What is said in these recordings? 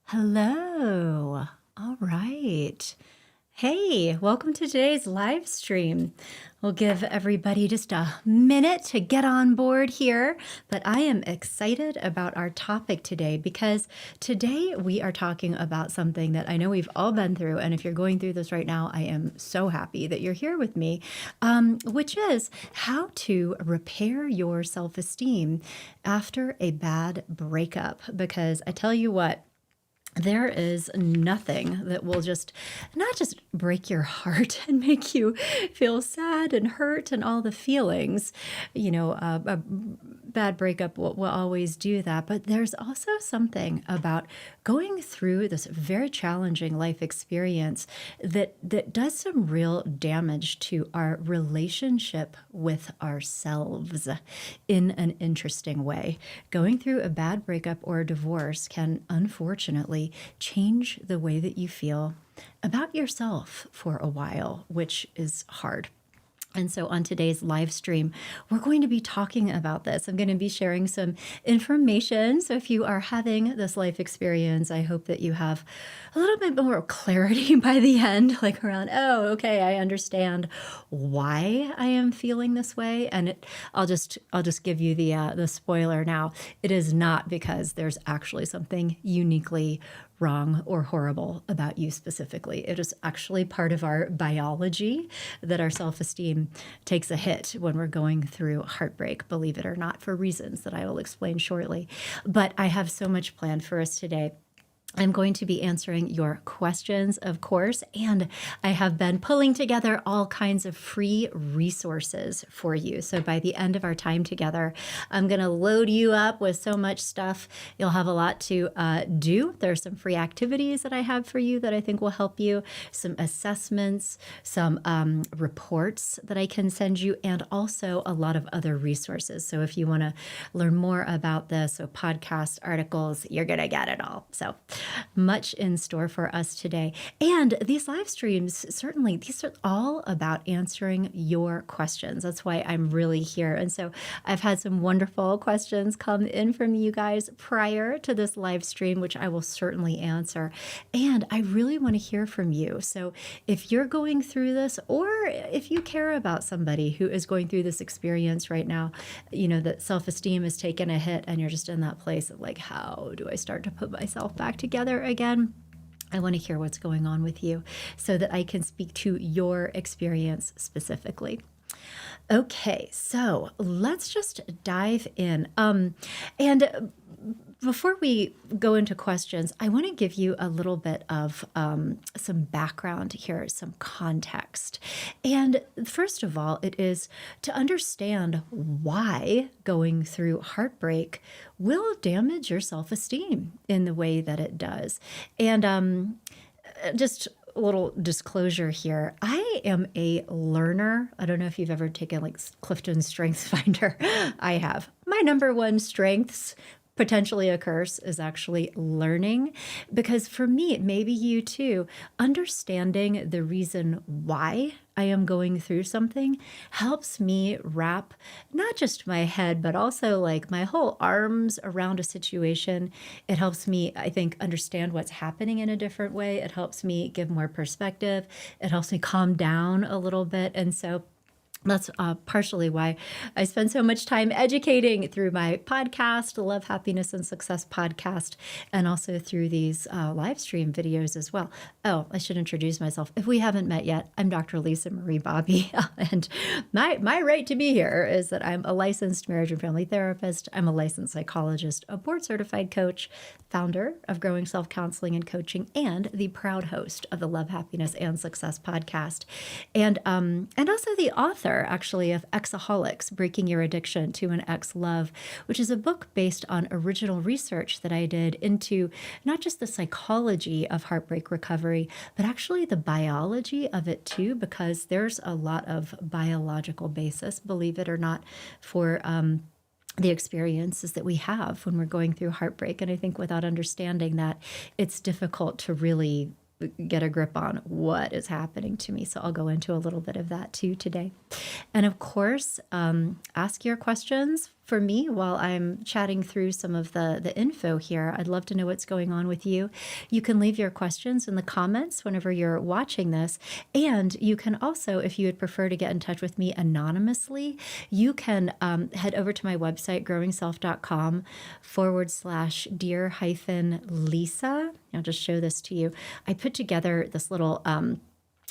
Hello. All right. Hey, welcome to today's live stream. We'll give everybody just a minute to get on board here, but I am excited about our topic today because today we are talking about something that I know we've all been through. And if you're going through this right now, I am so happy that you're here with me, which is how to repair your self-esteem after a bad breakup. Because I tell you what, there is nothing that will just not just break your heart and make you feel sad and hurt and all the feelings. A bad breakup will always do that. But there's also something about going through this very challenging life experience that does some real damage to our relationship with ourselves in an interesting way. Going through a bad breakup or a divorce can unfortunately change the way that you feel about yourself for a while, which is hard. And so on today's live stream, we're going to be talking about this. I'm going to be sharing some information. So if you are having this life experience, I hope that you have a little bit more clarity by the end, like around, oh, okay, I understand why I am feeling this way. And I'll just give you the spoiler now. It is not because there's actually something uniquely wrong or horrible about you specifically. It is actually part of our biology that our self-esteem takes a hit when we're going through heartbreak, believe it or not, for reasons that I will explain shortly. But I have so much planned for us today. I'm going to be answering your questions, of course, and I have been pulling together all kinds of free resources for you. So by the end of our time together, I'm going to load you up with so much stuff. You'll have a lot to do. There's some free activities that I have for you that I think will help you, some assessments, some reports that I can send you, and also a lot of other resources. So if you want to learn more about this, so podcasts, articles, you're going to get it all. So much in store for us today. And these live streams, certainly, these are all about answering your questions. That's why I'm really here. And so I've had some wonderful questions come in from you guys prior to this live stream, which I will certainly answer. And I really want to hear from you. So if you're going through this, or if you care about somebody who is going through this experience right now, that self-esteem has taken a hit and you're just in that place of like, how do I start to put myself back together again? I want to hear what's going on with you so that I can speak to your experience specifically. Okay, so let's just dive in. And before we go into questions, I want to give you a little bit of some background here, some context. And first of all, it is to understand why going through heartbreak will damage your self-esteem in the way that it does. And just a little disclosure here. I am a learner. I don't know if you've ever taken like Clifton Strengths Finder. I have. My number one strengths, potentially a curse, is actually learning. Because for me, maybe you too, understanding the reason why I am going through something helps me wrap not just my head, but also like my whole arms around a situation. It helps me, I think, understand what's happening in a different way. It helps me give more perspective. It helps me calm down a little bit. And so that's partially why I spend so much time educating through my podcast, the Love, Happiness, and Success podcast, and also through these live stream videos as well. Oh, I should introduce myself. If we haven't met yet, I'm Dr. Lisa Marie Bobby, and my right to be here is that I'm a licensed marriage and family therapist. I'm a licensed psychologist, a board-certified coach, founder of Growing Self-Counseling and Coaching, and the proud host of the Love, Happiness, and Success podcast, and also the author, actually, of Xoxo, Breaking Your Addiction to an Ex-Love, which is a book based on original research that I did into not just the psychology of heartbreak recovery, but actually the biology of it too, because there's a lot of biological basis, believe it or not, for the experiences that we have when we're going through heartbreak. And I think without understanding that, it's difficult to really get a grip on what is happening to me. So I'll go into a little bit of that too today. And of course, ask your questions for me while I'm chatting through some of the info here. I'd love to know what's going on with you. You can leave your questions in the comments whenever you're watching this. And you can also, if you would prefer to get in touch with me anonymously, you can head over to my website, growingself.com/dear-Lisa. I'll just show this to you. I put together this little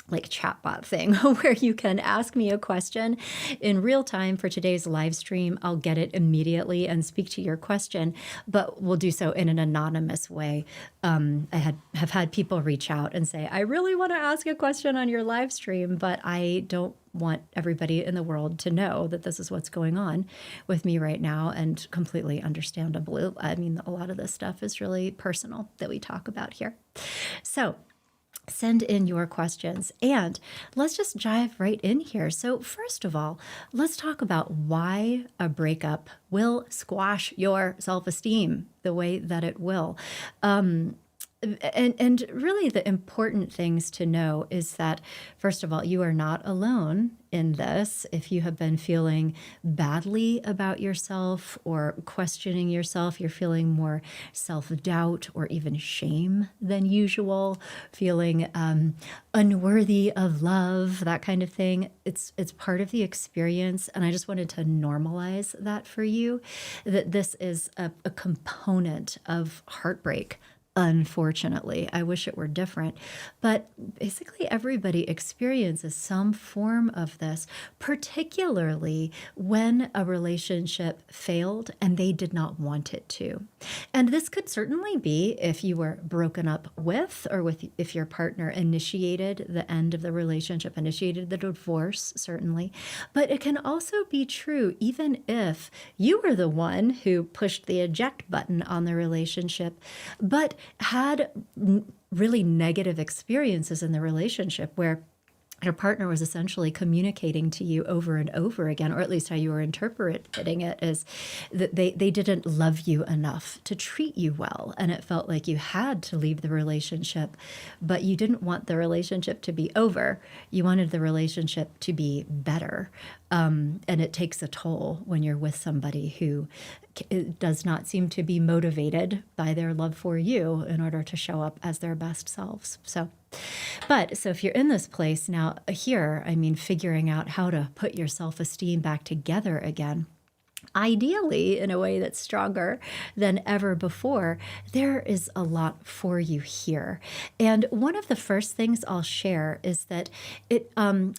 like chatbot thing where you can ask me a question in real time for today's live stream. I'll get it immediately and speak to your question, but we'll do so in an anonymous way. I have had people reach out and say, I really want to ask a question on your live stream, but I don't want everybody in the world to know that this is what's going on with me right now, and completely understandable. I mean, a lot of this stuff is really personal that we talk about here. So send in your questions and let's just dive right in here. So first of all, let's talk about why a breakup will squash your self-esteem the way that it will. And really the important things to know is that, first of all, you are not alone in this. If you have been feeling badly about yourself or questioning yourself, you're feeling more self-doubt or even shame than usual, feeling unworthy of love, that kind of thing. It's part of the experience. And I just wanted to normalize that for you, that this is a component of heartbreak. Unfortunately, I wish it were different, but basically everybody experiences some form of this, particularly when a relationship failed and they did not want it to. And this could certainly be if you were broken up with, or if your partner initiated the end of the relationship, initiated the divorce, certainly. But it can also be true even if you were the one who pushed the eject button on the relationship, but had really negative experiences in the relationship where your partner was essentially communicating to you over and over again, or at least how you were interpreting it, is that they didn't love you enough to treat you well. And it felt like you had to leave the relationship, but you didn't want the relationship to be over. You wanted the relationship to be better. And it takes a toll when you're with somebody who does not seem to be motivated by their love for you in order to show up as their best selves. So if you're in this place now here, I mean, figuring out how to put your self-esteem back together again, ideally in a way that's stronger than ever before, there is a lot for you here. And one of the first things I'll share is that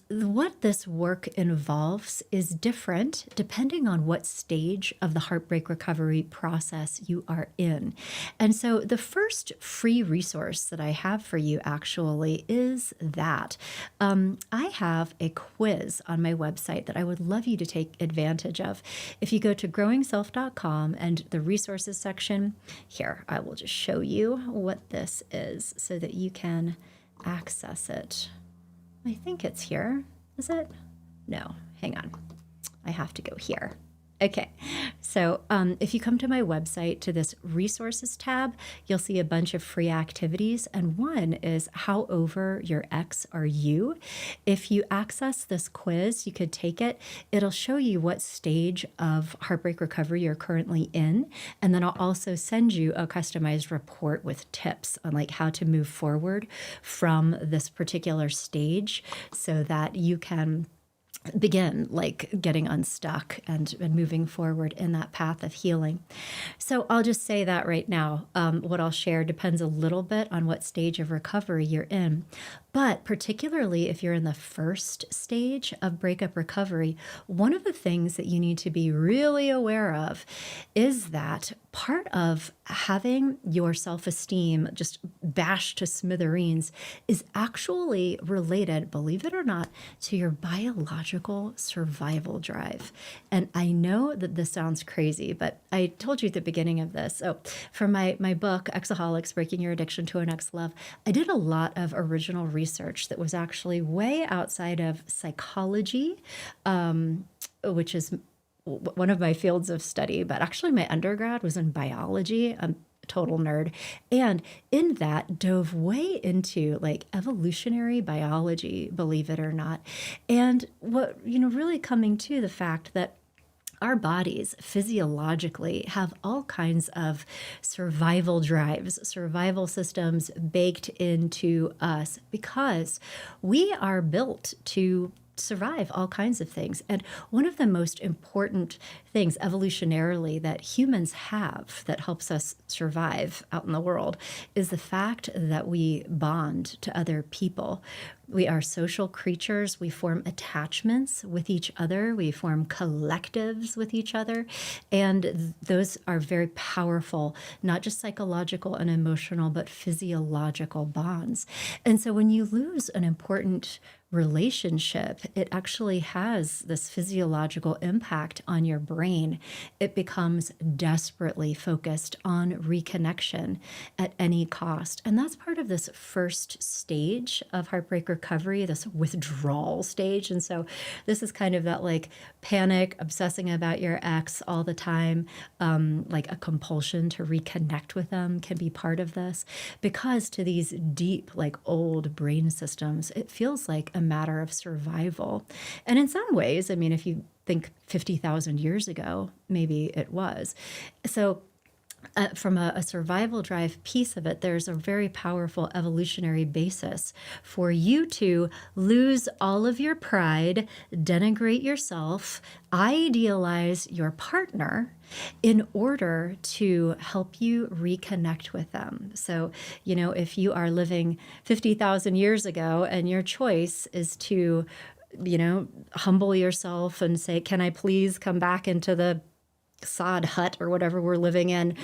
what this work involves is different depending on what stage of the heartbreak recovery process you are in. And so the first free resource that I have for you actually is that I have a quiz on my website that I would love you to take advantage of. If you go to growingself.com and the resources section, here, I will just show you what this is so that you can access it. I think it's here. Is it? No, hang on. I have to go here. Okay, so if you come to my website to this resources tab, you'll see a bunch of free activities, and one is how over your ex are you? If you access this quiz, you could take it. It'll show you what stage of heartbreak recovery you're currently in, and then I'll also send you a customized report with tips on like how to move forward from this particular stage so that you can begin like getting unstuck and moving forward in that path of healing. So I'll just say that right now, what I'll share depends a little bit on what stage of recovery you're in. But particularly if you're in the first stage of breakup recovery, one of the things that you need to be really aware of is that part of having your self-esteem just bashed to smithereens is actually related, believe it or not, to your biological survival drive. And I know that this sounds crazy, but I told you at the beginning of this. So for my book, Exaholics, Breaking Your Addiction to an Ex-Love, I did a lot of original research that was actually way outside of psychology, which is one of my fields of study, but actually my undergrad was in biology. I'm a total nerd. And in that dove way into like evolutionary biology, believe it or not. And what, really coming to the fact that our bodies physiologically have all kinds of survival drives, survival systems baked into us because we are built to survive all kinds of things. And one of the most important things evolutionarily that humans have that helps us survive out in the world is the fact that we bond to other people. We are social creatures. We form attachments with each other. We form collectives with each other. And those are very powerful, not just psychological and emotional, but physiological bonds. And so when you lose an important relationship, it actually has this physiological impact on your brain. It becomes desperately focused on reconnection at any cost. And that's part of this first stage of heartbreak recovery, this withdrawal stage. And so this is kind of that like panic, obsessing about your ex all the time, like a compulsion to reconnect with them can be part of this, because to these deep, like old brain systems, it feels like a matter of survival. And in some ways, I mean, if you think 50,000 years ago, maybe it was. So from a survival drive piece of it, there's a very powerful evolutionary basis for you to lose all of your pride, denigrate yourself, idealize your partner in order to help you reconnect with them. So, if you are living 50,000 years ago and your choice is to, humble yourself and say, can I please come back into the sod hut or whatever we're living in,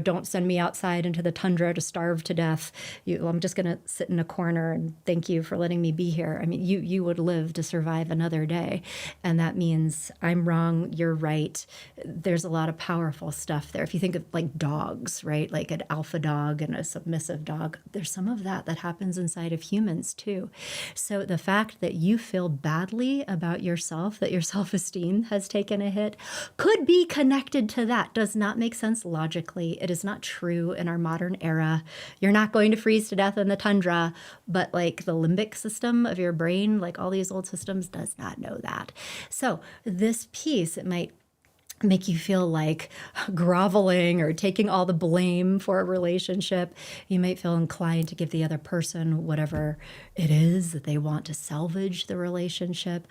don't send me outside into the tundra to starve to death. I'm just going to sit in a corner and thank you for letting me be here. I mean, you would live to survive another day. And that means I'm wrong, you're right. There's a lot of powerful stuff there. If you think of like dogs, right? Like an alpha dog and a submissive dog, there's some of that happens inside of humans too. So the fact that you feel badly about yourself, that your self-esteem has taken a hit, could be connected to that. Does not make sense logically. It is not true in our modern era. You're not going to freeze to death in the tundra, but like the limbic system of your brain, like all these old systems, does not know that. So this piece, it might make you feel like groveling or taking all the blame for a relationship. You might feel inclined to give the other person whatever it is that they want to salvage the relationship.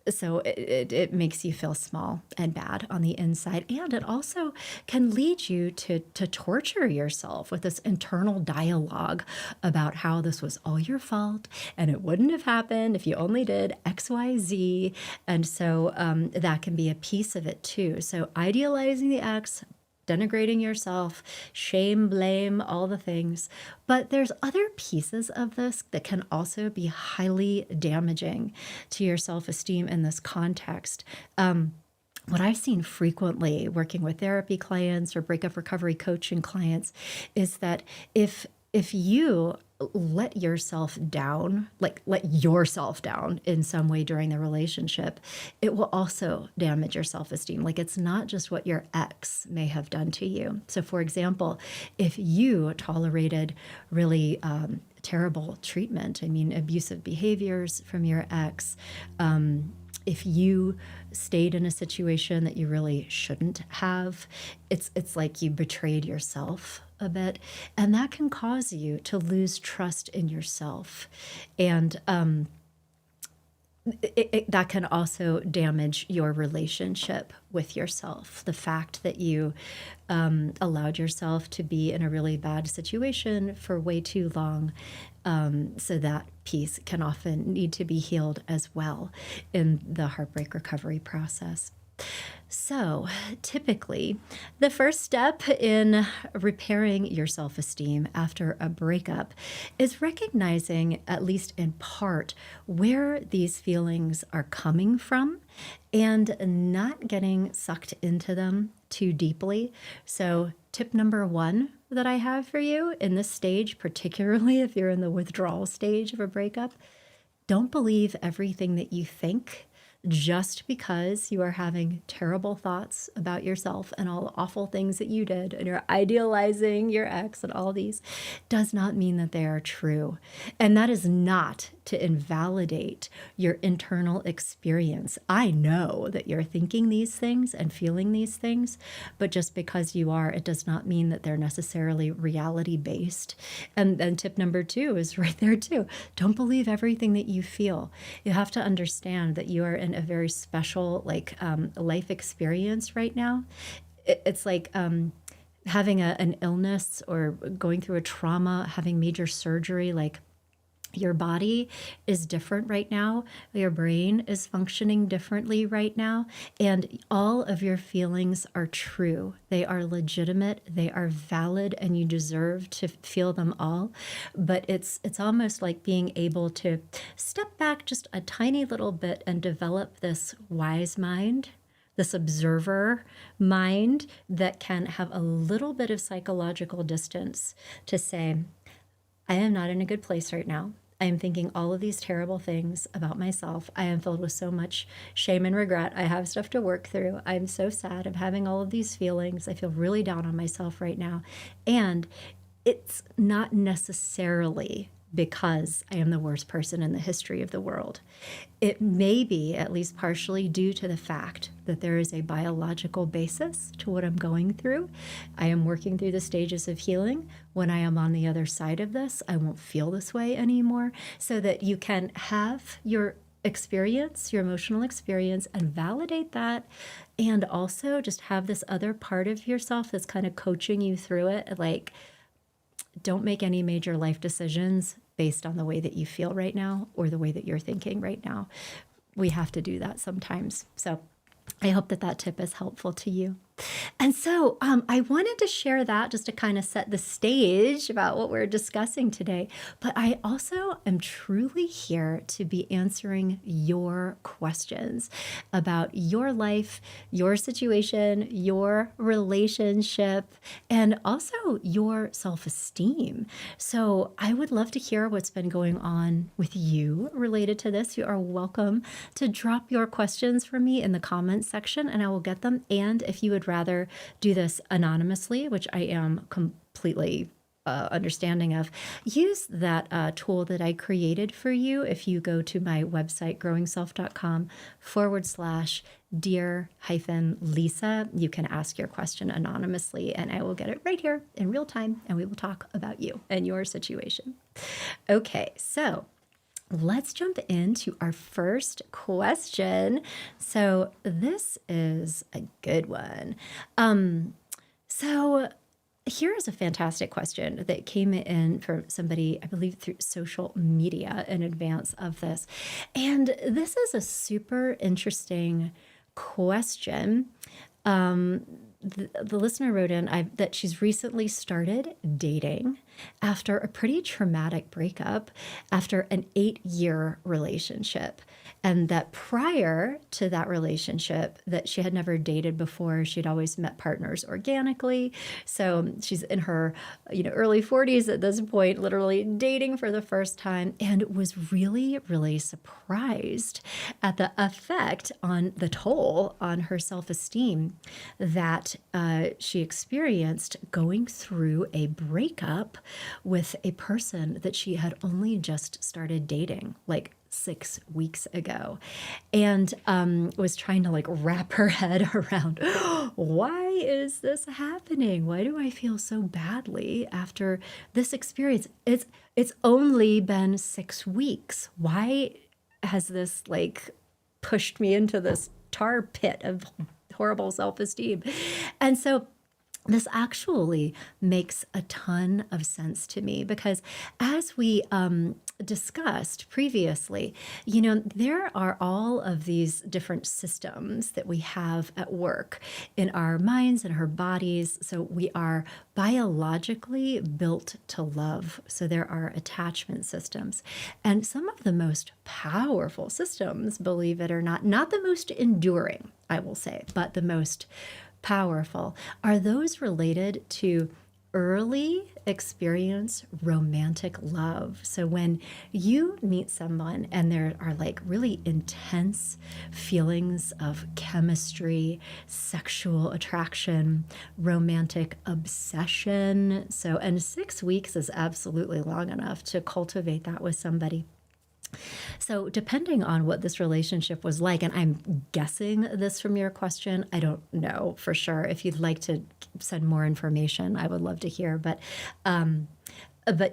So it makes you feel small and bad on the inside. And it also can lead you to torture yourself with this internal dialogue about how this was all your fault and it wouldn't have happened if you only did X, Y, Z. And so that can be a piece of it too. So idealizing the ex, denigrating yourself, shame, blame, all the things. But there's other pieces of this that can also be highly damaging to your self-esteem in this context. What I've seen frequently working with therapy clients or breakup recovery coaching clients is that if you let yourself down, like let yourself down in some way during the relationship, it will also damage your self-esteem. Like it's not just what your ex may have done to you. So for example, if you tolerated really terrible treatment, I mean, abusive behaviors from your ex, if you stayed in a situation that you really shouldn't have, it's like you betrayed yourself a bit, and that can cause you to lose trust in yourself. And that can also damage your relationship with yourself. The fact that you allowed yourself to be in a really bad situation for way too long. So that piece can often need to be healed as well in the heartbreak recovery process. So typically, the first step in repairing your self-esteem after a breakup is recognizing, at least in part, where these feelings are coming from and not getting sucked into them too deeply. So tip number one that I have for you in this stage, particularly if you're in the withdrawal stage of a breakup, don't believe everything that you think. Just because you are having terrible thoughts about yourself and all the awful things that you did and you're idealizing your ex and all these does not mean that they are true. And that is not to invalidate your internal experience. I know that you're thinking these things and feeling these things, but just because you are, it does not mean that they're necessarily reality based. And then tip number 2 is right there too. Don't believe everything that you feel. You have to understand that you are in a very special life experience right now. It's like having an illness or going through a trauma, having major surgery. Like, your body is different right now. Your brain is functioning differently right now. And all of your feelings are true. They are legitimate. They are valid, and you deserve to feel them all. But it's almost like being able to step back just a tiny little bit and develop this wise mind, this observer mind that can have a little bit of psychological distance to say, I am not in a good place right now. I am thinking all of these terrible things about myself. I am filled with so much shame and regret. I have stuff to work through. I'm so sad. I'm having all of these feelings. I feel really down on myself right now. And it's not necessarily because I am the worst person in the history of the world. It may be at least partially due to the fact that there is a biological basis to what I'm going through. I am working through the stages of healing. When I am on the other side of this, I won't feel this way anymore, so that you can have your experience, your emotional experience, and validate that. And also just have this other part of yourself that's kind of coaching you through it. Like, don't make any major life decisions based on the way that you feel right now or the way that you're thinking right now. We have to do that sometimes. So I hope that tip is helpful to you. And so I wanted to share that just to kind of set the stage about what we're discussing today. But I also am truly here to be answering your questions about your life, your situation, your relationship, and also your self-esteem. So I would love to hear what's been going on with you related to this. You are welcome to drop your questions for me in the comments section, and I will get them. And if you would rather do this anonymously, which I am completely understanding of, use that tool that I created for you. If you go to my website, growingself.com/dear-Lisa, you can ask your question anonymously, and I will get it right here in real time, and we will talk about you and your situation. Okay, so let's jump into our first question. So this is a good one. So here is a fantastic question that came in from somebody, I believe, through social media in advance of this. And this is a super interesting question. The listener wrote in that she's recently started dating after a pretty traumatic breakup, after an 8-year relationship. And that prior to that relationship, that she had never dated before. She'd always met partners organically. So she's in her early 40s at this point, literally dating for the first time, and was really, really surprised at the effect on the toll on her self-esteem that she experienced going through a breakup with a person that she had only just started dating, like 6 weeks ago, and was trying to wrap her head around, why is this happening? Why do I feel so badly after this experience? It's only been 6 weeks. Why has this pushed me into this tar pit of horrible self-esteem? And so this actually makes a ton of sense to me, because as we discussed previously, there are all of these different systems that we have at work in our minds and our bodies. So we are biologically built to love. So there are attachment systems. And some of the most powerful systems, believe it or not the most enduring, I will say, but the most powerful, are those related to early experience romantic love. So when you meet someone and there are really intense feelings of chemistry, sexual attraction, romantic obsession. And 6 weeks is absolutely long enough to cultivate that with somebody. So, depending on what this relationship was like, and I'm guessing this from your question, I don't know for sure. If you'd like to send more information, I would love to hear. But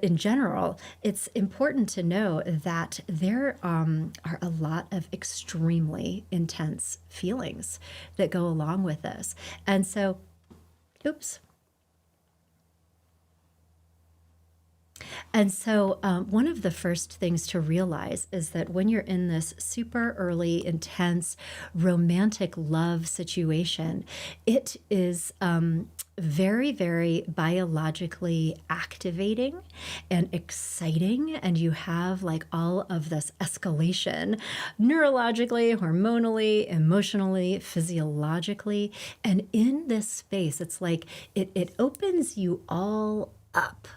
in general, it's important to know that there are a lot of extremely intense feelings that go along with this. And so, oops. And so, one of the first things to realize is that when you're in this super early, intense, romantic love situation, it is very, very biologically activating and exciting. And you have like all of this escalation neurologically, hormonally, emotionally, physiologically. And in this space, it's like it opens you all up,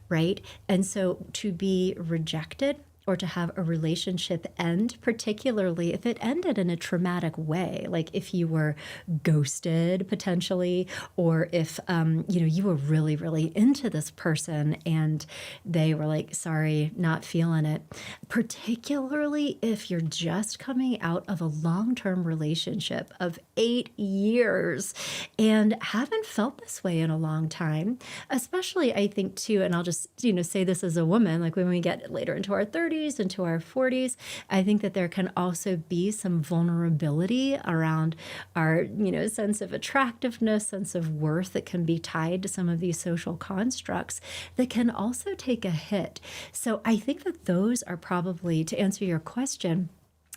right? And so to be rejected or to have a relationship end, particularly if it ended in a traumatic way, like if you were ghosted potentially, or if you were really, really into this person and they were like, sorry, not feeling it. Particularly if you're just coming out of a long-term relationship of 8 years and haven't felt this way in a long time, especially I think too, and I'll just, say this as a woman, like when we get later into our 30s, into our 40s, I think that there can also be some vulnerability around our, sense of attractiveness, sense of worth that can be tied to some of these social constructs that can also take a hit. So I think that those are probably, to answer your question,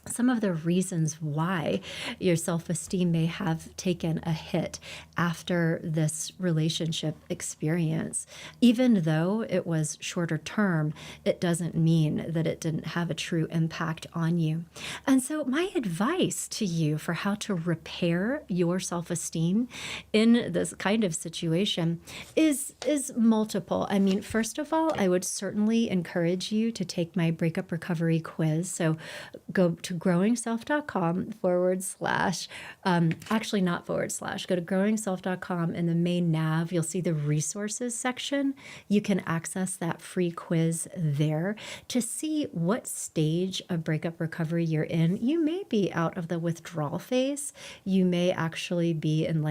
some of the reasons why your self-esteem may have taken a hit after this relationship experience. Even though it was shorter term, it doesn't mean that it didn't have a true impact on you. And so my advice to you for how to repair your self-esteem in this kind of situation is multiple. I mean, first of all, I would certainly encourage you to take my breakup recovery quiz. So go to growingself.com actually not forward slash, go to growingself.com. In the main nav, you'll see the resources section. You can access that free quiz there to see what stage of breakup recovery you're in. You may be out of the withdrawal phase. You may actually be in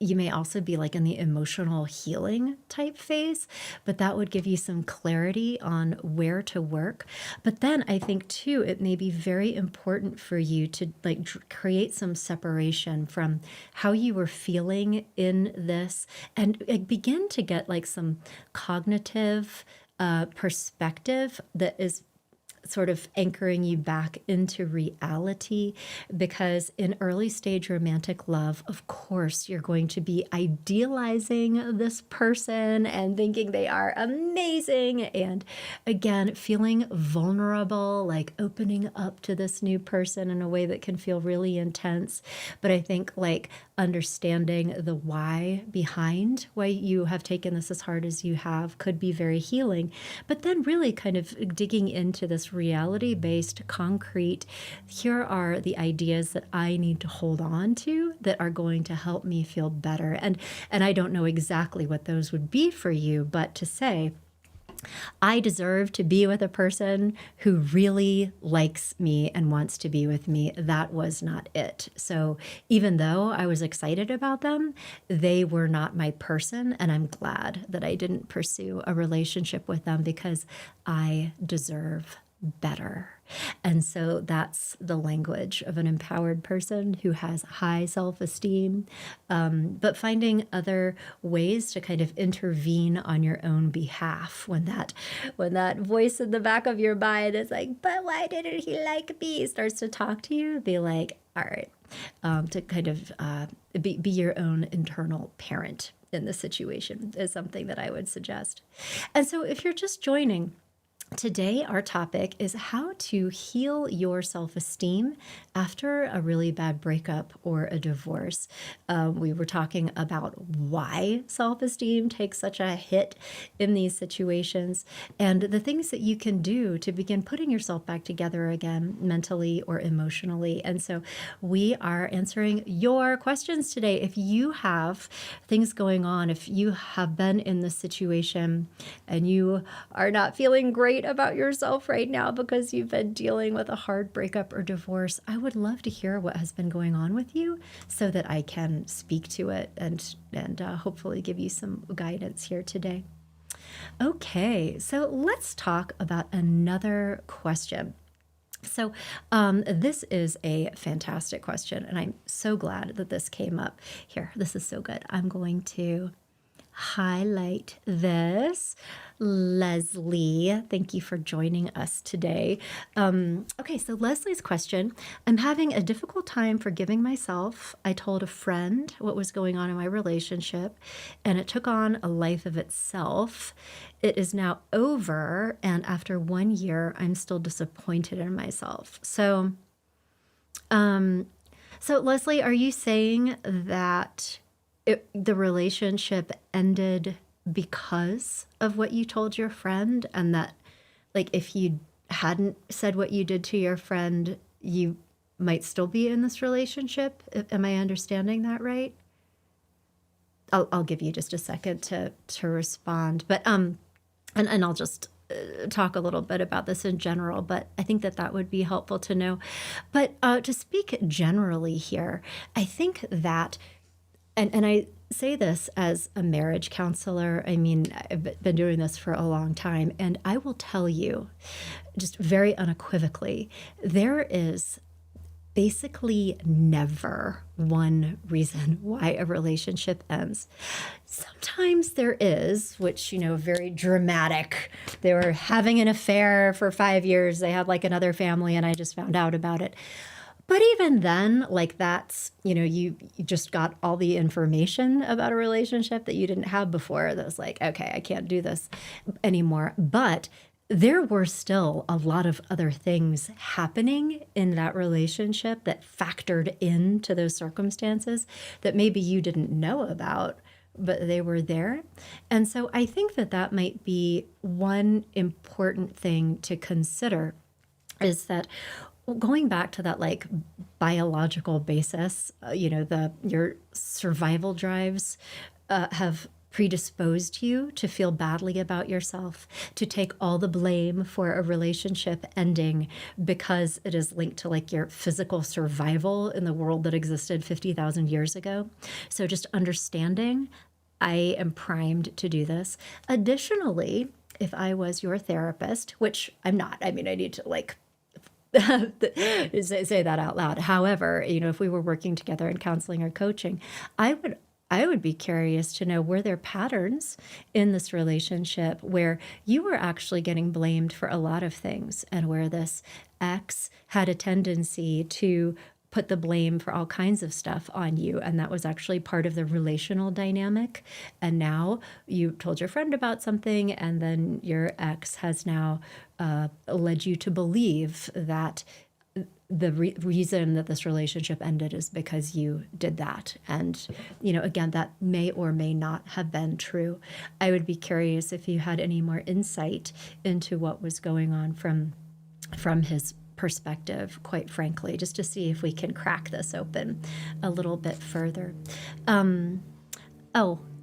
you may also be like in the emotional healing type phase, but that would give you some clarity on where to work. But then I think too, it may be very important for you to create some separation from how you were feeling in this and begin to get like some cognitive perspective that is sort of anchoring you back into reality, because in early stage romantic love, of course, you're going to be idealizing this person and thinking they are amazing. And again, feeling vulnerable, like opening up to this new person in a way that can feel really intense. But I think like understanding the why behind why you have taken this as hard as you have could be very healing. But then really kind of digging into this reality-based, concrete, here are the ideas that I need to hold on to that are going to help me feel better. And I don't know exactly what those would be for you, but to say, I deserve to be with a person who really likes me and wants to be with me. That was not it. So even though I was excited about them, they were not my person. And I'm glad that I didn't pursue a relationship with them because I deserve better. And so that's the language of an empowered person who has high self-esteem, but finding other ways to kind of intervene on your own behalf when that voice in the back of your mind is like, but why didn't he like me? Starts to talk to you, be like, all right, to kind of be your own internal parent in this situation is something that I would suggest. And so if you're just joining, today, our topic is how to heal your self-esteem after a really bad breakup or a divorce. We were talking about why self-esteem takes such a hit in these situations and the things that you can do to begin putting yourself back together again, mentally or emotionally. And so we are answering your questions today. If you have things going on, if you have been in this situation and you are not feeling great great about yourself right now because you've been dealing with a hard breakup or divorce. I would love to hear what has been going on with you so that I can speak to it and hopefully give you some guidance here today. Okay, so let's talk about another question. So, this is a fantastic question, and I'm so glad that this came up. Here, this is so good. I'm going to highlight this. Leslie, thank you for joining us today. Okay, so Leslie's question: I'm having a difficult time forgiving myself. I told a friend what was going on in my relationship, and it took on a life of itself. It is now over, and after 1 year, I'm still disappointed in myself. So Leslie, are you saying that the relationship ended because of what you told your friend, and that, like, if you hadn't said what you did to your friend, you might still be in this relationship? Am I understanding that right? I'll give you just a second to respond, but and I'll just talk a little bit about this in general, but I think that would be helpful to know. But to speak generally here, I think that, and I say this as a marriage counselor. I mean, I've been doing this for a long time, and I will tell you just very unequivocally, there is basically never one reason why a relationship ends. Sometimes there is, which, very dramatic. They were having an affair for 5 years. They had like another family, and I just found out about it. But even then, like, that's, you just got all the information about a relationship that you didn't have before. That was like, okay, I can't do this anymore. But there were still a lot of other things happening in that relationship that factored into those circumstances that maybe you didn't know about, but they were there. And so I think that might be one important thing to consider, is that going back to that, like, biological basis, your survival drives have predisposed you to feel badly about yourself, to take all the blame for a relationship ending because it is linked to, like, your physical survival in the world that existed 50,000 years ago. So just understanding, I am primed to do this. Additionally, if I was your therapist, which I'm not, I mean, I need to, like, say that out loud. However, if we were working together in counseling or coaching, I would be curious to know, were there patterns in this relationship where you were actually getting blamed for a lot of things, and where this ex had a tendency to put the blame for all kinds of stuff on you, and that was actually part of the relational dynamic. And now you told your friend about something, and then your ex has now led you to believe that the reason that this relationship ended is because you did that. And, again, that may or may not have been true. I would be curious if you had any more insight into what was going on from his perspective, quite frankly, just to see if we can crack this open a little bit further.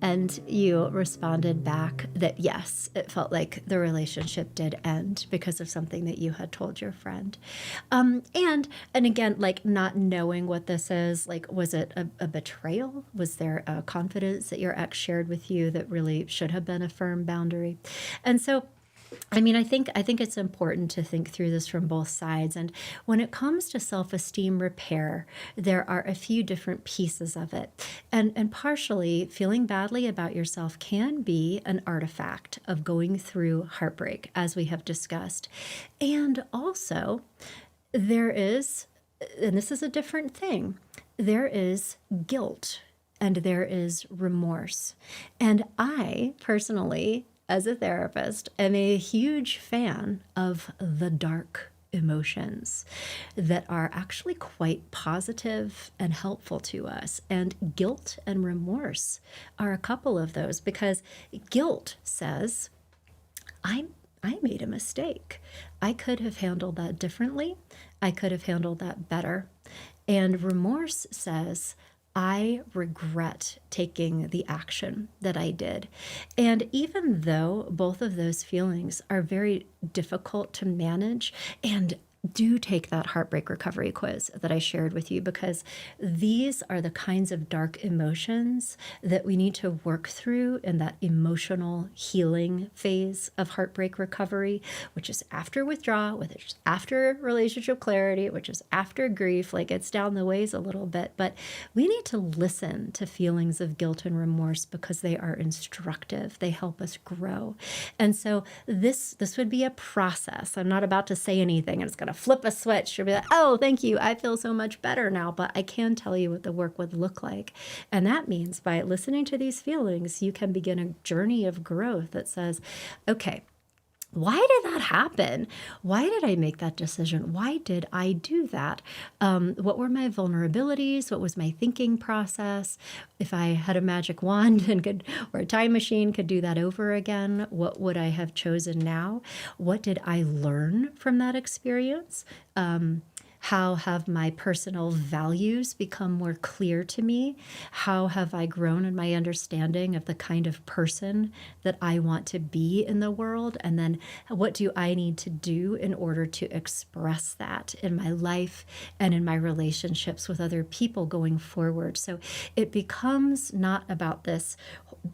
And you responded back that yes, it felt like the relationship did end because of something that you had told your friend. And again, like, not knowing what this is, like, was it a betrayal? Was there a confidence that your ex shared with you that really should have been a firm boundary? And so, I mean, I think it's important to think through this from both sides. And when it comes to self-esteem repair, there are a few different pieces of it. And partially, feeling badly about yourself can be an artifact of going through heartbreak, as we have discussed. And also, there is, and this is a different thing, there is guilt and there is remorse. And I personally, as a therapist, am a huge fan of the dark emotions that are actually quite positive and helpful to us. And guilt and remorse are a couple of those, because guilt says, I made a mistake. I could have handled that differently. I could have handled that better. And remorse says, I regret taking the action that I did. And even though both of those feelings are very difficult to manage, and do take that heartbreak recovery quiz that I shared with you, because these are the kinds of dark emotions that we need to work through in that emotional healing phase of heartbreak recovery, which is after withdrawal, which is after relationship clarity, which is after grief. Like, it's down the ways a little bit, but we need to listen to feelings of guilt and remorse because they are instructive. They help us grow. And so this would be a process. I'm not about to say anything and it's going to flip a switch. You'll be like, oh, thank you, I feel so much better now. But I can tell you what the work would look like. And that means by listening to these feelings, you can begin a journey of growth that says, okay, why did that happen? Why did I make that decision? Why did I do that? What were my vulnerabilities? What was my thinking process? If I had a magic wand and could, or a time machine could do that over again, what would I have chosen now? What did I learn from that experience? How have my personal values become more clear to me? How have I grown in my understanding of the kind of person that I want to be in the world? And then what do I need to do in order to express that in my life and in my relationships with other people going forward? So it becomes not about this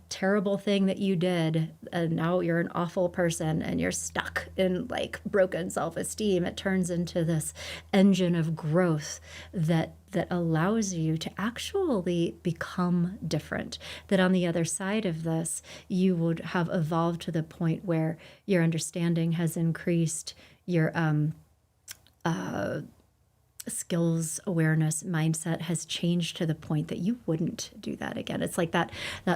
terrible thing that you did and now you're an awful person and you're stuck in like broken self-esteem. It turns into this engine of growth that allows you to actually become different. That on the other side of this, you would have evolved to the point where your understanding has increased, your skills, awareness, mindset has changed to the point that you wouldn't do that again. It's like that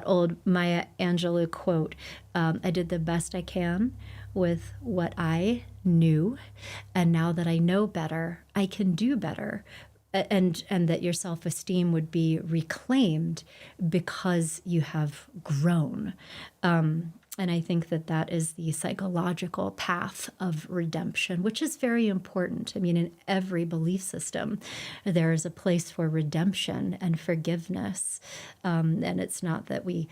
old Maya Angelou quote, I did the best I can with what I knew, and now that I know better, I can do better. And that your self-esteem would be reclaimed because you have grown. And I think that is the psychological path of redemption, which is very important. I mean, in every belief system, there is a place for redemption and forgiveness. And it's not that we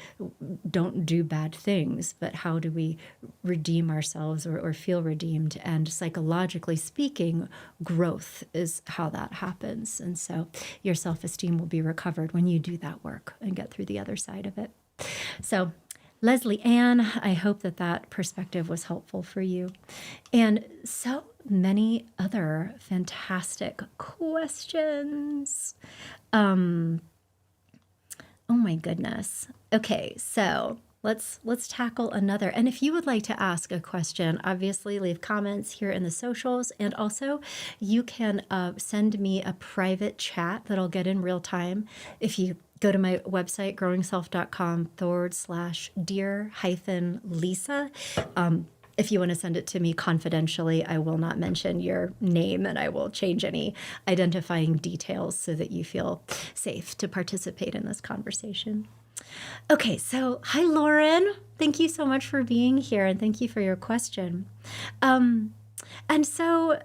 don't do bad things, but how do we redeem ourselves or feel redeemed? And psychologically speaking, growth is how that happens. And so your self-esteem will be recovered when you do that work and get through the other side of it. So Leslie Ann, I hope that perspective was helpful for you. And so many other fantastic questions. Oh my goodness. Okay, so let's tackle another. And if you would like to ask a question, obviously leave comments here in the socials. And also you can send me a private chat that I'll get in real time. If you go to my website, growingself.com/dear-Lisa. If you want to send it to me confidentially, I will not mention your name and I will change any identifying details so that you feel safe to participate in this conversation. Okay, so hi, Lauren. Thank you so much for being here and thank you for your question. And so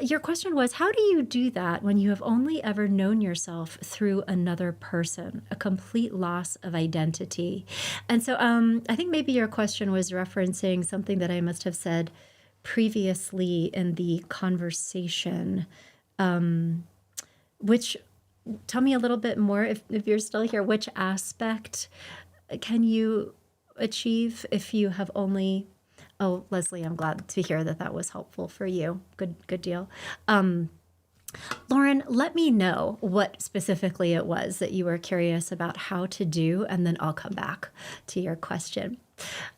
your question was, how do you do that when you have only ever known yourself through another person, a complete loss of identity? And so I think maybe your question was referencing something that I must have said previously in the conversation, which, tell me a little bit more, if you're still here, which aspect can you achieve if you have only... Oh, Leslie, I'm glad to hear that was helpful for you. Good deal. Lauren, let me know what specifically it was that you were curious about how to do, and then I'll come back to your question.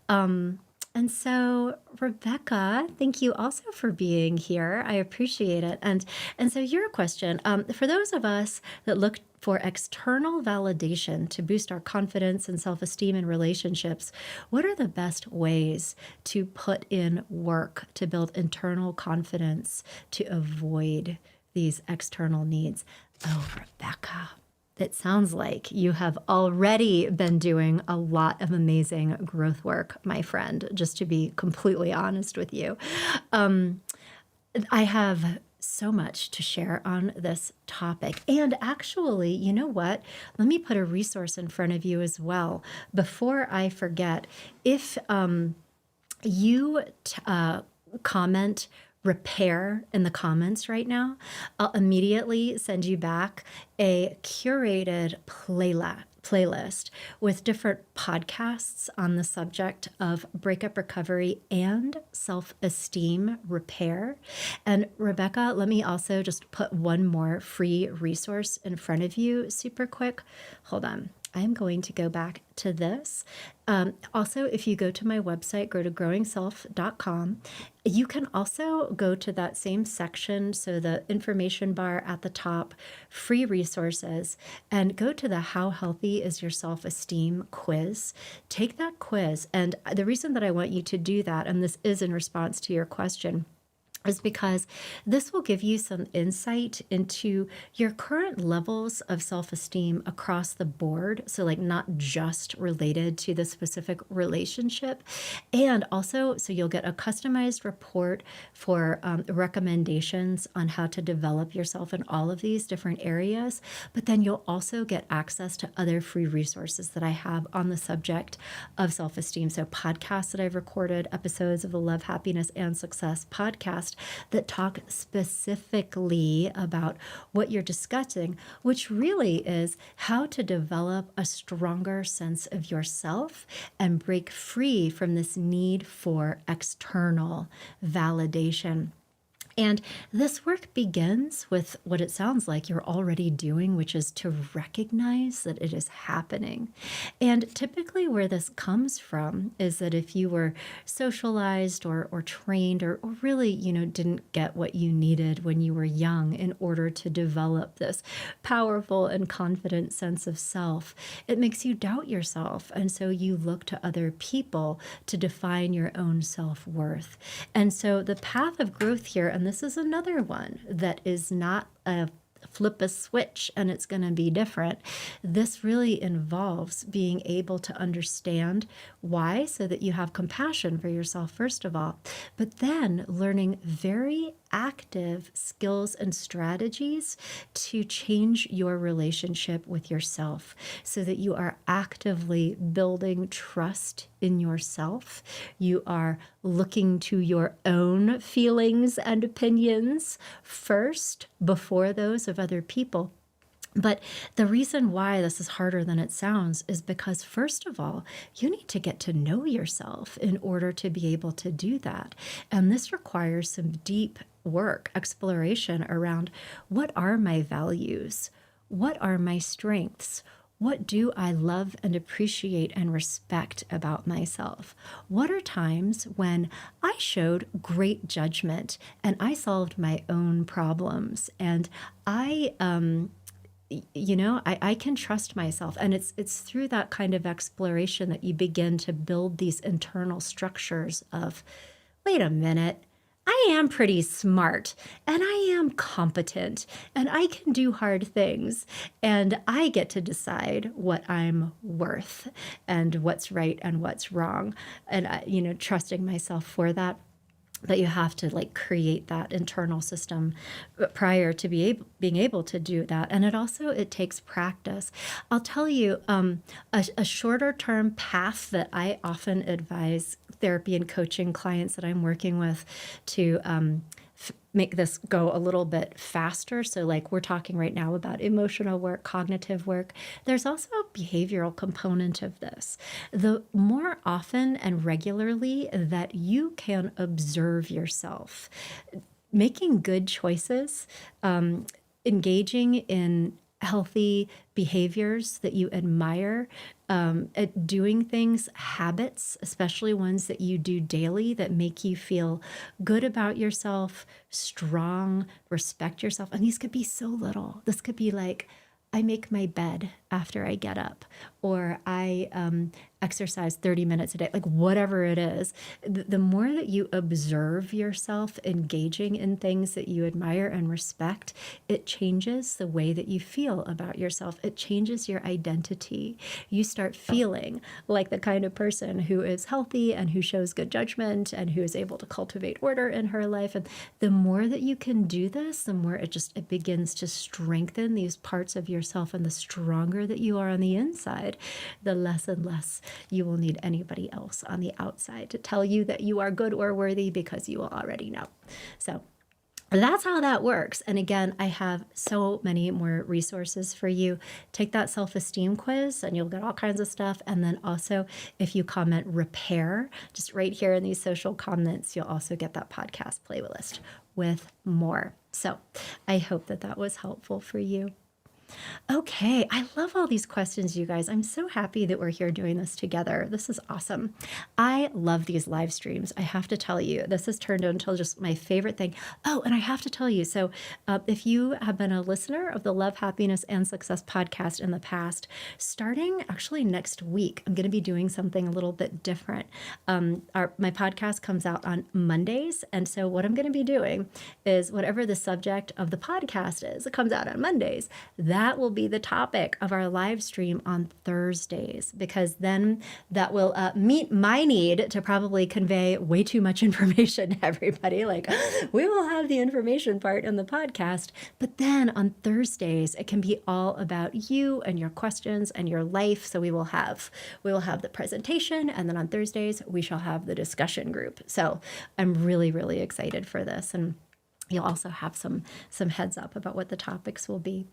And so, Rebecca, thank you also for being here. I appreciate it. And so your question, for those of us that look for external validation to boost our confidence and self-esteem in relationships, what are the best ways to put in work to build internal confidence to avoid these external needs? Oh, Rebecca, it sounds like you have already been doing a lot of amazing growth work, my friend, just to be completely honest with you. I have so much to share on this topic. And actually, you know what? Let me put a resource in front of you as well. Before I forget, if you comment repair in the comments right now, I'll immediately send you back a curated playlist with different podcasts on the subject of breakup recovery and self-esteem repair. And Rebecca, let me also just put one more free resource in front of you super quick. Hold on. I'm going to go back to this. Also, if you go to my website, go to growingself.com, you can also go to that same section, so the information bar at the top, free resources, and go to the How Healthy is Your Self-Esteem quiz. Take that quiz. And the reason that I want you to do that, and this is in response to your question, is because this will give you some insight into your current levels of self-esteem across the board. So like not just related to the specific relationship. And also, so you'll get a customized report for recommendations on how to develop yourself in all of these different areas. But then you'll also get access to other free resources that I have on the subject of self-esteem. So podcasts that I've recorded, episodes of the Love, Happiness, and Success podcast that talk specifically about what you're discussing, which really is how to develop a stronger sense of yourself and break free from this need for external validation. And this work begins with what it sounds like you're already doing, which is to recognize that it is happening. And typically where this comes from is that if you were socialized or trained or really, didn't get what you needed when you were young in order to develop this powerful and confident sense of self, it makes you doubt yourself. And so you look to other people to define your own self-worth. And so the path of growth here, and this is another one that is not a flip a switch and it's going to be different. This really involves being able to understand why, so that you have compassion for yourself, first of all, but then learning very active skills and strategies to change your relationship with yourself so that you are actively building trust in yourself. You are looking to your own feelings and opinions first before those of other people. But the reason why this is harder than it sounds is because, first of all, you need to get to know yourself in order to be able to do that. And this requires some deep work, exploration around what are my values? What are my strengths? What do I love and appreciate and respect about myself? What are times when I showed great judgment and I solved my own problems and I can trust myself. And it's through that kind of exploration that you begin to build these internal structures of, wait a minute, I am pretty smart and I am competent and I can do hard things and I get to decide what I'm worth and what's right and what's wrong. And, trusting myself for that. But you have to create that internal system prior to being able to do that. And it takes practice. I'll tell you a shorter term path that I often advise therapy and coaching clients that I'm working with to make this go a little bit faster. So we're talking right now about emotional work, cognitive work. There's also a behavioral component of this. The more often and regularly that you can observe yourself, making good choices, engaging in healthy behaviors that you admire, at doing things, habits, especially ones that you do daily that make you feel good about yourself, strong, respect yourself. And these could be so little. This could be I make my bed after I get up, or I exercise 30 minutes a day, like whatever it is, the more that you observe yourself engaging in things that you admire and respect, it changes the way that you feel about yourself. It changes your identity. You start feeling like the kind of person who is healthy and who shows good judgment and who is able to cultivate order in her life. And the more that you can do this, the more it begins to strengthen these parts of yourself. And the stronger that you are on the inside, the less and less you will need anybody else on the outside to tell you that you are good or worthy, because you will already know. So that's how that works. And again, I have so many more resources for you. Take that self-esteem quiz and you'll get all kinds of stuff. And then also, if you comment repair, just right here in these social comments, you'll also get that podcast playlist with more. So I hope that that was helpful for you. Okay, I love all these questions, you guys. I'm so happy that we're here doing this together. This is awesome. I love these live streams. I have to tell you, this has turned into just my favorite thing. Oh, and I have to tell you, so if you have been a listener of the Love, Happiness, and Success podcast in the past, starting actually next week, I'm going to be doing something a little bit different. My podcast comes out on Mondays. And so what I'm going to be doing is whatever the subject of the podcast is, it comes out on Mondays. That will be the topic of our live stream on Thursdays, because then that will meet my need to probably convey way too much information to everybody. Like, we will have the information part in the podcast, but then on Thursdays, it can be all about you and your questions and your life. So we will have the presentation, and then on Thursdays, we shall have the discussion group. So I'm really, really excited for this. And you'll also have some heads up about what the topics will be.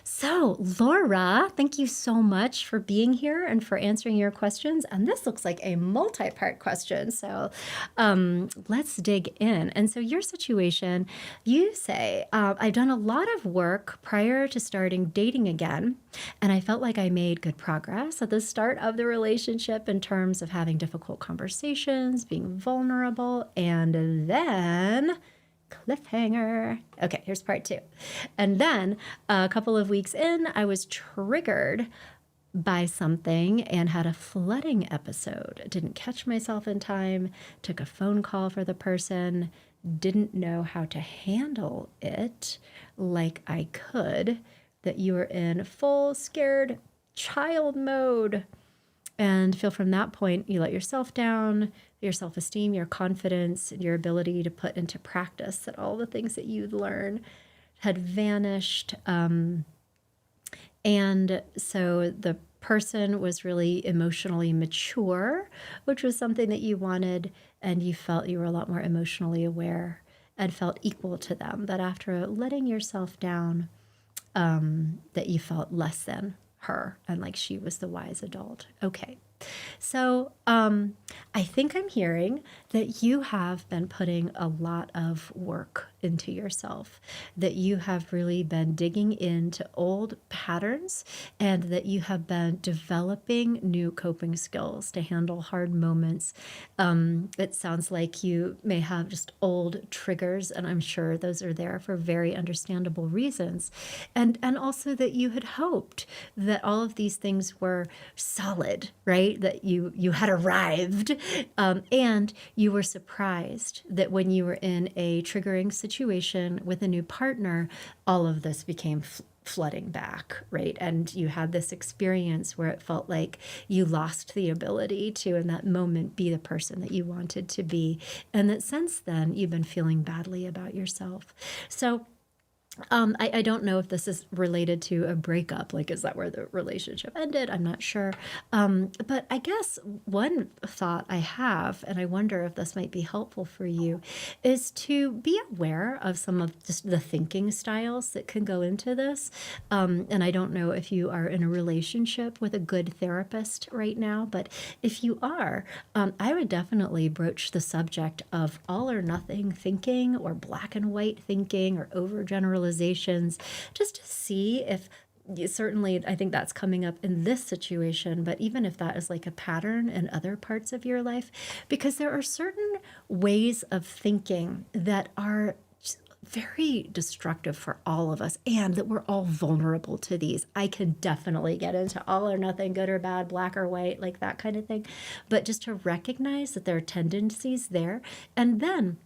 So, Laura, thank you so much for being here and for answering your questions. And this looks like a multi-part question. So let's dig in. And so your situation, you say, I've done a lot of work prior to starting dating again, and I felt like I made good progress at the start of the relationship in terms of having difficult conversations, being vulnerable, and then cliffhanger. Okay, here's part 2. And then a couple of weeks in, I was triggered by something and had a flooding episode. Didn't catch myself in time, took a phone call for the person, didn't know how to handle it like I could, that you were in full scared child mode. And feel from that point, you let yourself down, your self-esteem, your confidence, your ability to put into practice that all the things that you'd learn had vanished. And so the person was really emotionally mature, which was something that you wanted, and you felt you were a lot more emotionally aware and felt equal to them, that after letting yourself down, that you felt less than her and like she was the wise adult. Okay. So I think I'm hearing that you have been putting a lot of work into yourself, that you have really been digging into old patterns, and that you have been developing new coping skills to handle hard moments. It sounds like you may have just old triggers, and I'm sure those are there for very understandable reasons. And also that you had hoped that all of these things were solid, right? That you had arrived, and you were surprised that when you were in a triggering situation with a new partner, all of this became flooding back, right? And you had this experience where it felt like you lost the ability to, in that moment, be the person that you wanted to be. And that since then, you've been feeling badly about yourself. So I don't know if this is related to a breakup. Like, is that where the relationship ended? I'm not sure. But I guess one thought I have, and I wonder if this might be helpful for you, is to be aware of some of just the thinking styles that can go into this. And I don't know if you are in a relationship with a good therapist right now, but if you are, I would definitely broach the subject of all or nothing thinking, or black and white thinking, or overgeneralizations, just to see if, certainly I think that's coming up in this situation, but even if that is like a pattern in other parts of your life, because there are certain ways of thinking that are very destructive for all of us, and that we're all vulnerable to these. I can definitely get into all or nothing, good or bad, black or white, like that kind of thing. But just to recognize that there are tendencies there, and then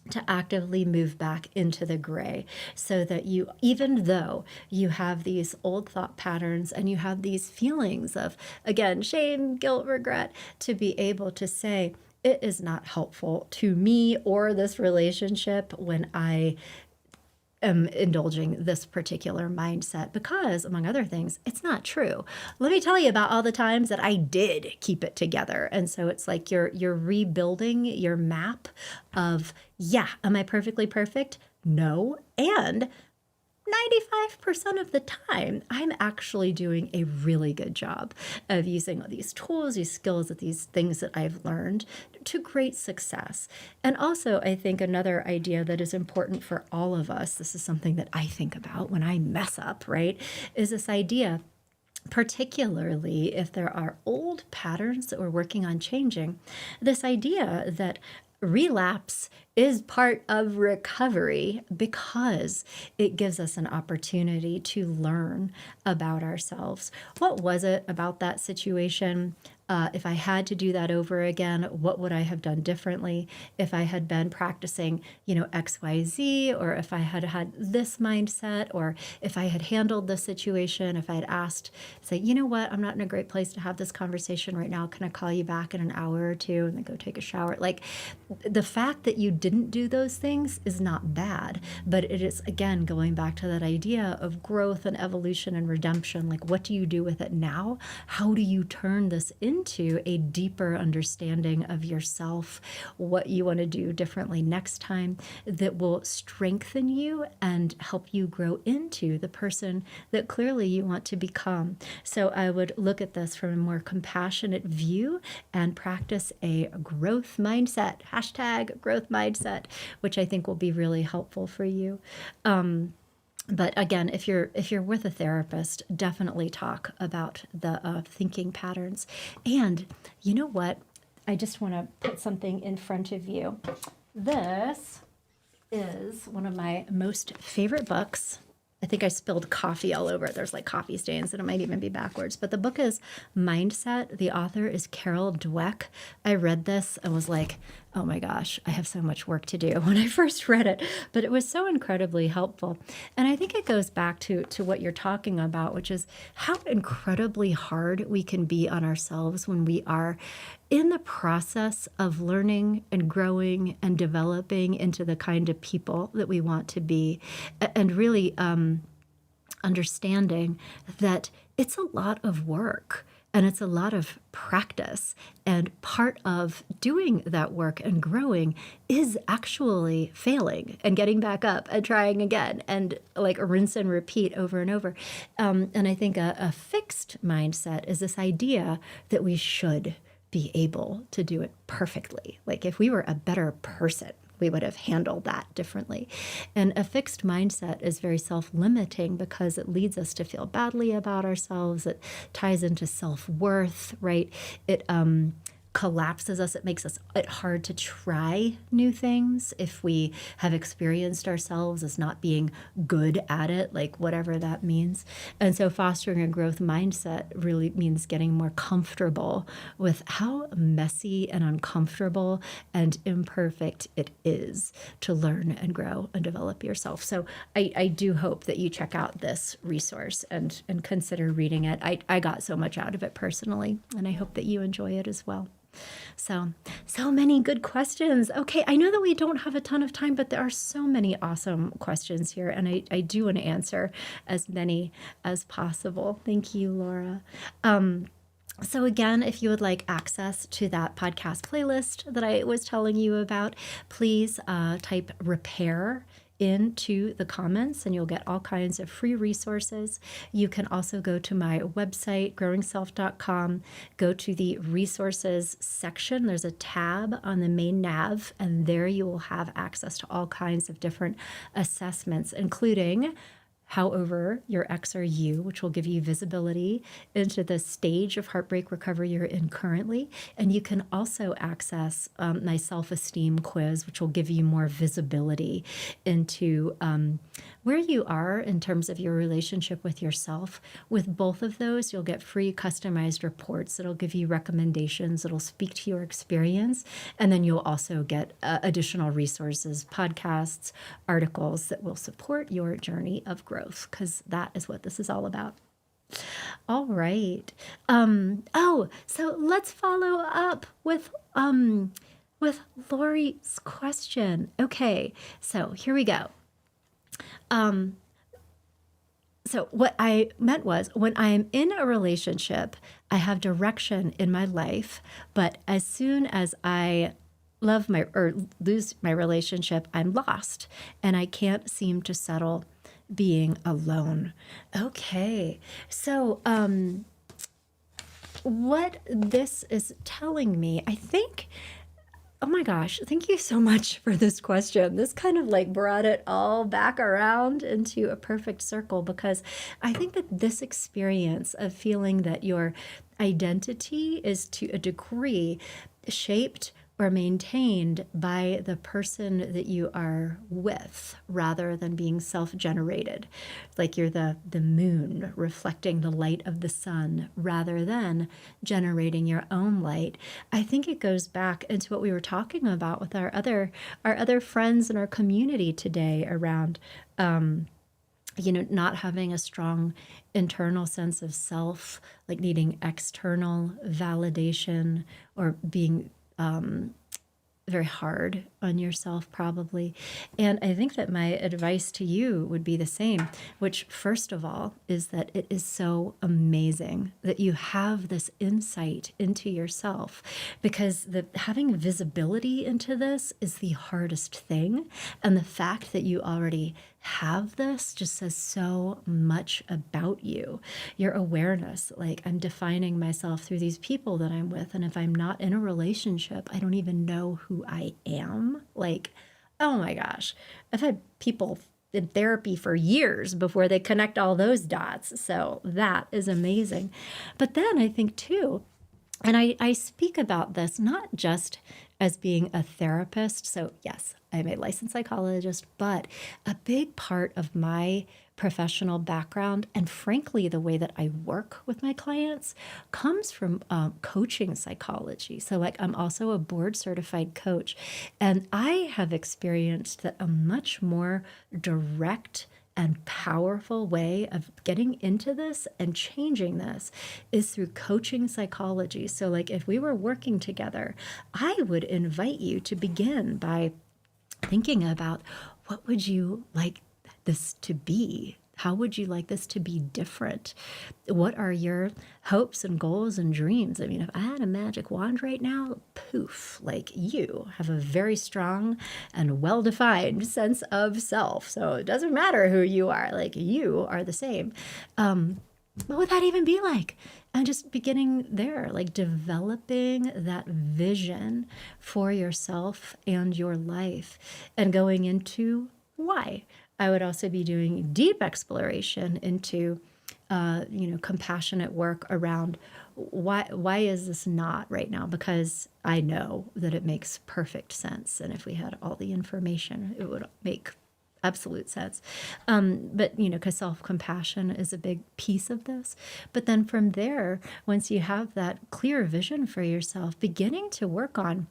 to actively move back into the gray, so that you, even though you have these old thought patterns and you have these feelings of, again, shame, guilt, regret, to be able to say, it is not helpful to me or this relationship when I am indulging this particular mindset, because, among other things, it's not true. Let me tell you about all the times that I did keep it together. And so it's like you're rebuilding your map of, yeah, am I perfectly perfect? No. And 95% of the time, I'm actually doing a really good job of using these tools, these skills, these things that I've learned to great success. And also, I think another idea that is important for all of us, this is something that I think about when I mess up, right, is this idea, particularly if there are old patterns that we're working on changing, this idea that relapse is part of recovery, because it gives us an opportunity to learn about ourselves. What was it about that situation? If I had to do that over again, what would I have done differently? If I had been practicing, XYZ, or if I had had this mindset, or if I had handled the situation, if I had asked, say, you know what, I'm not in a great place to have this conversation right now. Can I call you back in an hour or two and then go take a shower? Like, the fact that you didn't do those things is not bad, but it is, again, going back to that idea of growth and evolution and redemption. Like, what do you do with it now? How do you turn this into a deeper understanding of yourself, what you want to do differently next time that will strengthen you and help you grow into the person that clearly you want to become? So I would look at this from a more compassionate view and practice a growth mindset, hashtag growth mindset, which I think will be really helpful for you. But again, if you're with a therapist, definitely talk about the thinking patterns. And you know what? I just want to put something in front of you. This is one of my most favorite books. I think I spilled coffee all over it. There's like coffee stains, and it might even be backwards. But the book is Mindset. The author is Carol Dweck. I read this and was like, oh my gosh, I have so much work to do when I first read it. But it was so incredibly helpful. And I think it goes back to what you're talking about, which is how incredibly hard we can be on ourselves when we are in the process of learning and growing and developing into the kind of people that we want to be, and really understanding that it's a lot of work and it's a lot of practice. And part of doing that work and growing is actually failing and getting back up and trying again, and like rinse and repeat over and over. And I think a fixed mindset is this idea that we should be able to do it perfectly. Like, if we were a better person, we would have handled that differently. And a fixed mindset is very self-limiting, because it leads us to feel badly about ourselves. It ties into self-worth, right? It collapses us. It makes it hard to try new things if we have experienced ourselves as not being good at it, like whatever that means. And so fostering a growth mindset really means getting more comfortable with how messy and uncomfortable and imperfect it is to learn and grow and develop yourself. So I do hope that you check out this resource and consider reading it. I got so much out of it personally, and I hope that you enjoy it as well. So many good questions. Okay, I know that we don't have a ton of time, but there are so many awesome questions here, and I do want to answer as many as possible. Thank you, Laura. So again, if you would like access to that podcast playlist that I was telling you about, please type repair into the comments and you'll get all kinds of free resources. You can also go to my website, growingself.com, go to the resources section. There's a tab on the main nav, and there you will have access to all kinds of different assessments, including However, your ex or you, which will give you visibility into the stage of heartbreak recovery you're in currently. And you can also access my self-esteem quiz, which will give you more visibility into where you are in terms of your relationship with yourself. With both of those, you'll get free customized reports. It'll give you recommendations. It'll speak to your experience. And then you'll also get additional resources, podcasts, articles that will support your journey of growth, because that is what this is all about. All right. So let's follow up with Lori's question. Okay, so here we go. So what I meant was, when I am in a relationship, I have direction in my life, but as soon as I lose my relationship, I'm lost, and I can't seem to settle being alone. Okay, so what this is telling me, I think, oh my gosh, thank you so much for this question. This kind of like brought it all back around into a perfect circle, because I think that this experience of feeling that your identity is to a degree shaped or maintained by the person that you are with, rather than being self-generated. Like you're the moon reflecting the light of the sun rather than generating your own light. I think it goes back into what we were talking about with our other friends in our community today around not having a strong internal sense of self, like needing external validation, or being very hard on yourself, probably. And I think that my advice to you would be the same, which, first of all, is that it is so amazing that you have this insight into yourself, because having visibility into this is the hardest thing. And the fact that you already have this just says so much about you, your awareness. Like, I'm defining myself through these people that I'm with, and if I'm not in a relationship, I don't even know who I am. Like, oh my gosh, I've had people in therapy for years before they connect all those dots. So that is amazing. But then I think too, and I speak about this not just as being a therapist. So yes, I'm a licensed psychologist, but a big part of my professional background, and frankly, the way that I work with my clients, comes from coaching psychology. So like, I'm also a board certified coach, and I have experienced that a much more direct and powerful way of getting into this and changing this is through coaching psychology. So like, if we were working together, I would invite you to begin by thinking about, what would you like this to be? How would you like this to be different? What are your hopes and goals and dreams? I mean, if I had a magic wand right now, poof, like, you have a very strong and well-defined sense of self. So it doesn't matter who you are, like, you are the same. What would that even be like? And just beginning there, like developing that vision for yourself and your life, and going into why. I would also be doing deep exploration into, compassionate work around why is this not right now? Because I know that it makes perfect sense. And if we had all the information, it would make absolute sense. But, because self-compassion is a big piece of this. But then from there, once you have that clear vision for yourself, beginning to work on,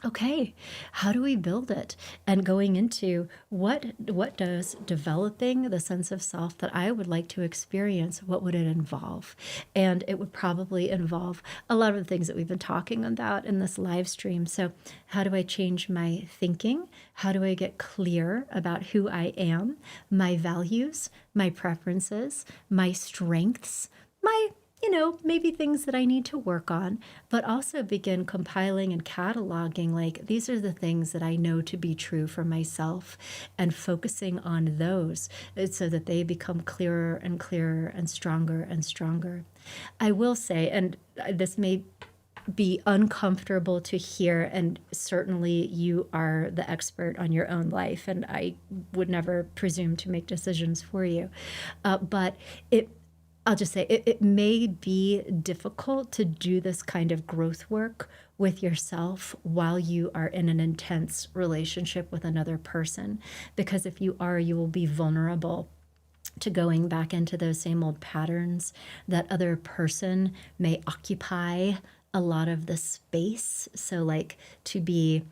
okay, how do we build it? And going into what does developing the sense of self that I would like to experience, what would it involve? And it would probably involve a lot of the things that we've been talking about in this live stream. So how do I change my thinking? How do I get clear about who I am, my values, my preferences, my strengths, my maybe things that I need to work on, but also begin compiling and cataloging, like, these are the things that I know to be true for myself, and focusing on those so that they become clearer and clearer and stronger and stronger. I will say, and this may be uncomfortable to hear, and certainly you are the expert on your own life, and I would never presume to make decisions for you. But I'll just say it may be difficult to do this kind of growth work with yourself while you are in an intense relationship with another person, because if you are, you will be vulnerable to going back into those same old patterns. That other person may occupy a lot of the space. So, like, to be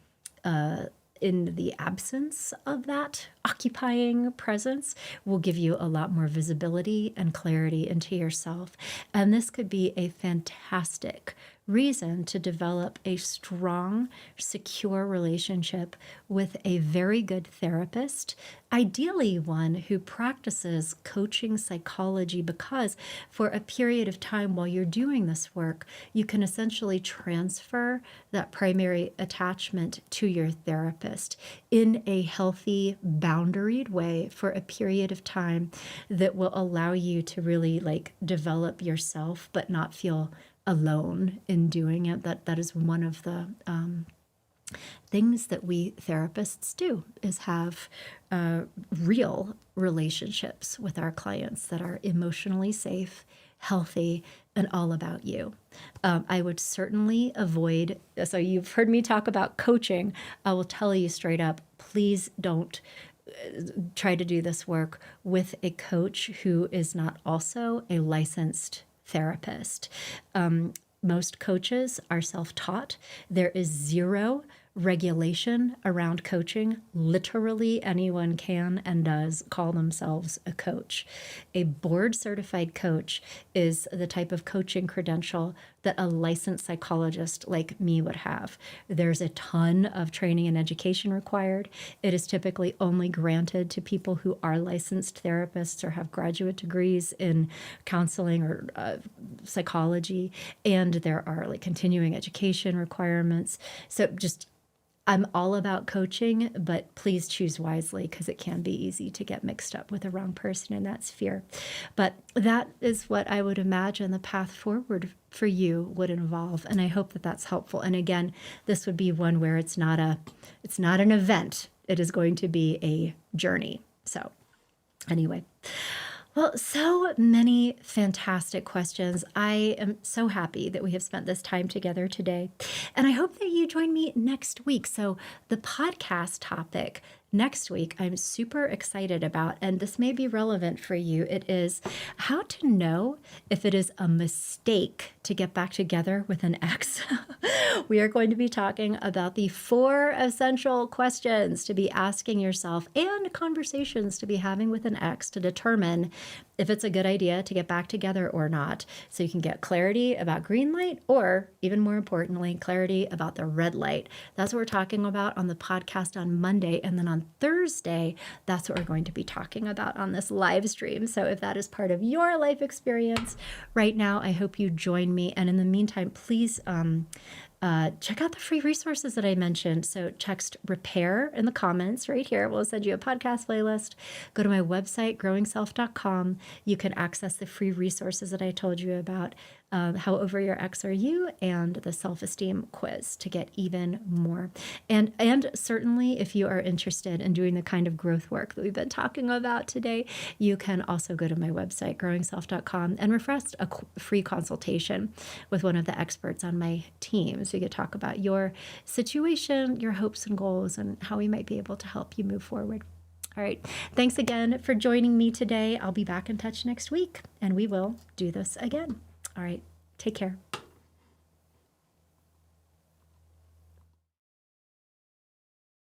in the absence of that occupying presence will give you a lot more visibility and clarity into yourself. And this could be a fantastic reason to develop a strong, secure relationship with a very good therapist, ideally one who practices coaching psychology, because for a period of time while you're doing this work, you can essentially transfer that primary attachment to your therapist in a healthy, boundaried way for a period of time that will allow you to really like develop yourself but not feel alone in doing it. That is one of the things that we therapists do, is have real relationships with our clients that are emotionally safe, healthy, and all about you. I would certainly avoid, so you've heard me talk about coaching. I will tell you straight up, please don't try to do this work with a coach who is not also a licensed therapist. Most coaches are self-taught. There is zero regulation around coaching. Literally anyone can and does call themselves a coach. A board certified coach is the type of coaching credential that a licensed psychologist like me would have. There's a ton of training and education required. It is typically only granted to people who are licensed therapists or have graduate degrees in counseling or psychology. And there are like continuing education requirements. So just, I'm all about coaching, but please choose wisely, because it can be easy to get mixed up with the wrong person in that sphere. But that is what I would imagine the path forward for you would involve, and I hope that that's helpful. And again, this would be one where it's not an event. It is going to be a journey. So anyway. Well, so many fantastic questions. I am so happy that we have spent this time together today. And I hope that you join me next week. So the podcast topic next week, I'm super excited about, and this may be relevant for you. It is how to know if it is a mistake to get back together with an ex. We are going to be talking about the 4 essential questions to be asking yourself and conversations to be having with an ex to determine if it's a good idea to get back together or not. So you can get clarity about green light, or even more importantly, clarity about the red light. That's what we're talking about on the podcast on Monday. And then on Thursday, that's what we're going to be talking about on this live stream. So if that is part of your life experience right now, I hope you join me. And in the meantime, please check out the free resources that I mentioned. So text repair in the comments right here. We'll send you a podcast playlist. Go to my website, growingself.com. You can access the free resources that I told you about. How over your ex are you, and the self-esteem quiz to get even more. And certainly if you are interested in doing the kind of growth work that we've been talking about today, you can also go to my website, growingself.com, and request a free consultation with one of the experts on my team. So you can talk about your situation, your hopes and goals, and how we might be able to help you move forward. All right. Thanks again for joining me today. I'll be back in touch next week, and we will do this again. All right. Take care.